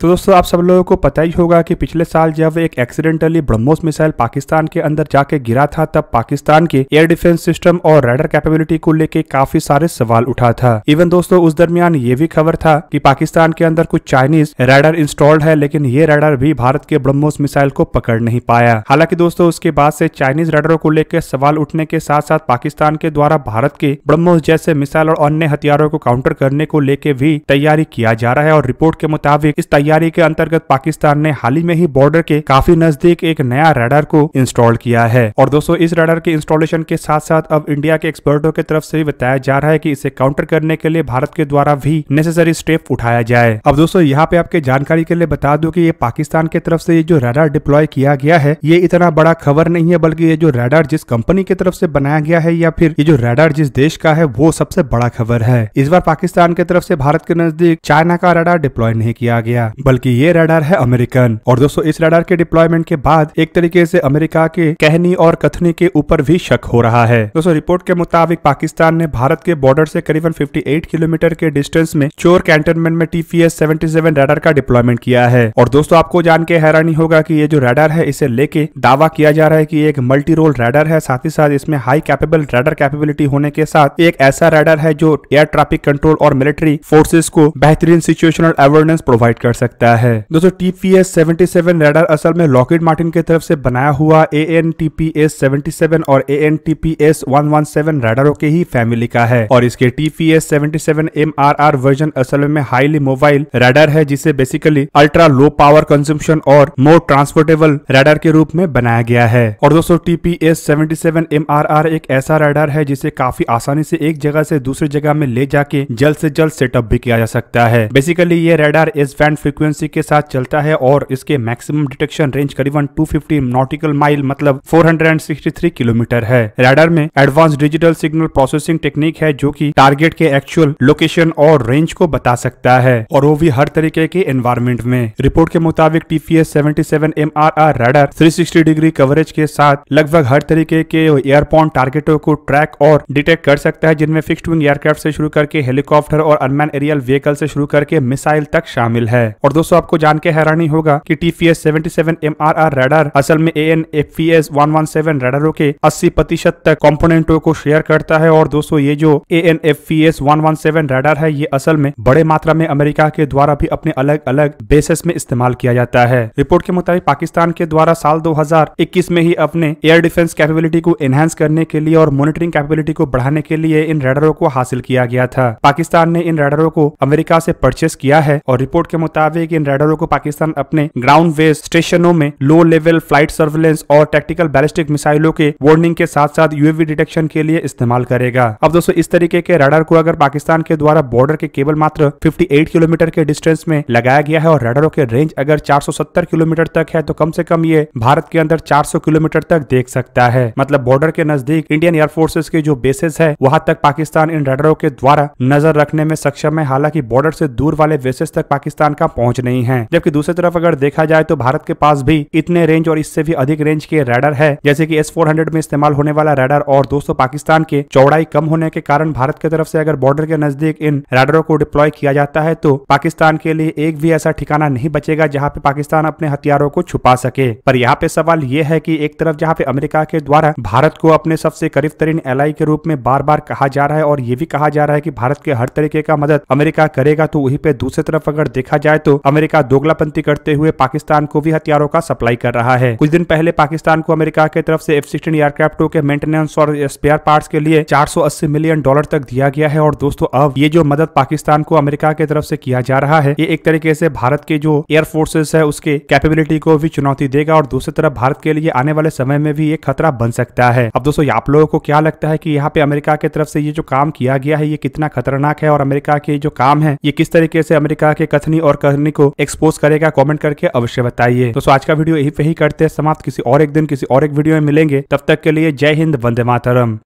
तो दोस्तों आप सब लोगों को पता ही होगा कि पिछले साल जब एक एक्सीडेंटली ब्रह्मोस मिसाइल पाकिस्तान के अंदर जाके गिरा था, तब पाकिस्तान के एयर डिफेंस सिस्टम और रडार कैपेबिलिटी को लेके काफी सारे सवाल उठा था। इवन दोस्तों उस दरमियान ये भी खबर था कि पाकिस्तान के अंदर कुछ चाइनीज रडार इंस्टॉल्ड है, लेकिन ये रडार भी भारत के ब्रह्मोस मिसाइल को पकड़ नहीं पाया। हालांकि दोस्तों उसके बाद से चाइनीज रडारों को लेकर सवाल उठने के साथ साथ पाकिस्तान के द्वारा भारत के ब्रह्मोस जैसे मिसाइल और अन्य हथियारों को काउंटर करने को लेकर भी तैयारी किया जा रहा है। और रिपोर्ट के मुताबिक इस तैयारी के अंतर्गत पाकिस्तान ने हाल ही में ही बॉर्डर के काफी नजदीक एक नया रडार को इंस्टॉल किया है। और दोस्तों इस रडार के इंस्टॉलेशन के साथ साथ अब इंडिया के एक्सपर्टों की तरफ से भी बताया जा रहा है कि इसे काउंटर करने के लिए भारत के द्वारा भी नेसेसरी स्टेप उठाया जाए। अब दोस्तों यहाँ पे आपके जानकारी के लिए बता दूं कि ये पाकिस्तान की तरफ से ये जो रडार डिप्लॉय किया गया है ये इतना बड़ा खबर नहीं है, बल्कि ये जो रडार जिस कंपनी की तरफ से बनाया गया है या फिर ये जो रडार जिस देश का है वो सबसे बड़ा खबर है। इस बार पाकिस्तान की तरफ से भारत के नजदीक चाइना का रडार डिप्लॉय नहीं किया गया, बल्कि ये रडार है अमेरिकन। और दोस्तों इस रडार के डिप्लॉयमेंट के बाद एक तरीके से अमेरिका के कहनी और कथनी के ऊपर भी शक हो रहा है। दोस्तों रिपोर्ट के मुताबिक पाकिस्तान ने भारत के बॉर्डर से करीबन 58 किलोमीटर के डिस्टेंस में चोर कैंटोनमेंट में TPS-77 रडार का डिप्लॉयमेंट किया है। और दोस्तों आपको जान के हैरानी होगा कि ये जो रडार है इसे लेके दावा किया जा रहा है कि एक मल्टी रोल रडार है, साथ ही साथ इसमें हाई कैपेबल रडार कैपेबिलिटी होने के साथ एक ऐसा रडार है जो एयर ट्रैफिक कंट्रोल और मिलिट्री फोर्सेस को बेहतरीन सिचुएशनल अवेयरनेस प्रोवाइड कर सकता है। दोस्तों TPS-77 रडार असल में लॉकहीड मार्टिन की तरफ से बनाया हुआ AN/TPS-77 और AN/TPS-117 रडारों के ही फैमिली का है। और इसके TPS-77 MRR वर्जन असल में हाईली मोबाइल रडार है, जिसे basically ultra low power consumption और मोर ट्रांसपोर्टेबल रडार के रूप में बनाया गया है। और दोस्तों TPS-77 MRR एक ऐसा रडार है जिसे काफी आसानी से एक जगह से दूसरी जगह में ले जाके जल्द से जल्द सेटअप भी किया जा सकता है। बेसिकली ये रडार एस बैंड फ्रीक्वेंसी के साथ चलता है और इसके मैक्सिमम डिटेक्शन रेंज करीबन 250 नॉटिकल माइल मतलब 463 किलोमीटर है। रडार में advance digital signal processing technique है जो कि टारगेट के एक्चुअल लोकेशन और रेंज को बता सकता है, और वो भी हर तरीके के एनवायरमेंट में। रिपोर्ट के मुताबिक TPS-77 MRR radar 360 degree coverage के साथ लगभग हर तरीके के एयरपोर्न टारगेटों को ट्रैक और डिटेक्ट कर सकता है, जिनमें फिक्स्ड विंग एयरक्राफ्ट से शुरू करके हेलीकॉप्टर और अनमैन एरियल व्हीकल से शुरू करके मिसाइल तक शामिल है। और दोस्तों आपको जान के हैरानी होगा कि TPS-77 MRR रडार असल में AN/FPS-117 रडारों के 80% तक कंपोनेंटों को शेयर करता है। और दोस्तों ये जो AN/FPS-117 रडार है ये असल में बड़े मात्रा में अमेरिका के द्वारा भी अपने अलग अलग बेसिस में इस्तेमाल किया जाता है। रिपोर्ट के मुताबिक पाकिस्तान के द्वारा साल 2021 में ही अपने एयर डिफेंस कैपेबिलिटी को एनहांस करने के लिए और मॉनिटरिंग कैपेबिलिटी को बढ़ाने के लिए इन रडारों को हासिल किया गया था। पाकिस्तान ने इन रडारों को अमेरिका से परचेस किया है। और रिपोर्ट के मुताबिक इन रडारों को पाकिस्तान अपने ग्राउंड बेस्ड स्टेशनों में लो लेवल फ्लाइट सर्विलेंस और टैक्टिकल बैलिस्टिक मिसाइलों के वार्निंग के साथ साथ UAV डिटेक्शन के लिए इस्तेमाल करेगा। अब दोस्तों इस तरीके के रडार को अगर पाकिस्तान के द्वारा बॉर्डर के केवल मात्र 58 किलोमीटर के डिस्टेंस में लगाया गया है और रडारों के रेंज अगर 470 किलोमीटर तक है, तो कम से कम ये भारत के अंदर 400 किलोमीटर तक देख सकता है। मतलब बॉर्डर के नजदीक इंडियन एयरफोर्सेस के जो बेसेस है वहां तक पाकिस्तान इन रडारों के द्वारा नजर रखने में सक्षम है। हालांकि बॉर्डर से दूर वाले बेसेस तक पाकिस्तान का पहुंच नहीं है। जबकि दूसरी तरफ अगर देखा जाए तो भारत के पास भी इतने रेंज और इससे भी अधिक रेंज के रडार है, जैसे कि S-400 में इस्तेमाल होने वाला रडार। और दोस्तों पाकिस्तान के चौड़ाई कम होने के कारण भारत की तरफ से अगर बॉर्डर के नजदीक इन रडारों को डिप्लॉय किया जाता है तो पाकिस्तान के लिए एक भी ऐसा ठिकाना नहीं बचेगा जहां पे पाकिस्तान अपने हथियारों को छुपा सके। पर यहाँ पे सवाल ये है कि एक तरफ जहाँ पे अमेरिका के द्वारा भारत को अपने सबसे करीब तरीन एलाई के रूप में बार बार कहा जा रहा है और ये भी कहा जा रहा है कि भारत के हर तरीके का मदद अमेरिका करेगा, तो वहीं पे दूसरी तरफ अगर देखा जाए तो अमेरिका दोगलापंती करते हुए पाकिस्तान को भी हथियारों का सप्लाई कर रहा है। कुछ दिन पहले पाकिस्तान को अमेरिका की तरफ से F-16 एयरक्राफ्टों के मेंटेनेंस और स्पेयर पार्ट्स के लिए $480 मिलियन तक दिया गया है। और दोस्तों अब ये जो मदद पाकिस्तान को अमेरिका की तरफ से किया जा रहा है ये एक तरीके से भारत के जो एयर फोर्सेस है उसके कैपेबिलिटी को भी चुनौती देगा और दूसरी तरफ भारत के लिए आने वाले समय में भी ये खतरा बन सकता है। अब दोस्तों आप लोगों को क्या लगता है कि यहाँ पे अमेरिका की तरफ से ये जो काम किया गया है ये कितना खतरनाक है और अमेरिका के जो काम है ये किस तरीके से अमेरिका के कथनी और कहनी को एक्सपोज करेगा? कमेंट करके अवश्य बताइए। दोस्तों आज का वीडियो यही पे ही करते हैं समाप्त। किसी और एक दिन किसी और एक वीडियो में मिलेंगे, तब तक के लिए जय हिंद, वंदे मातरम।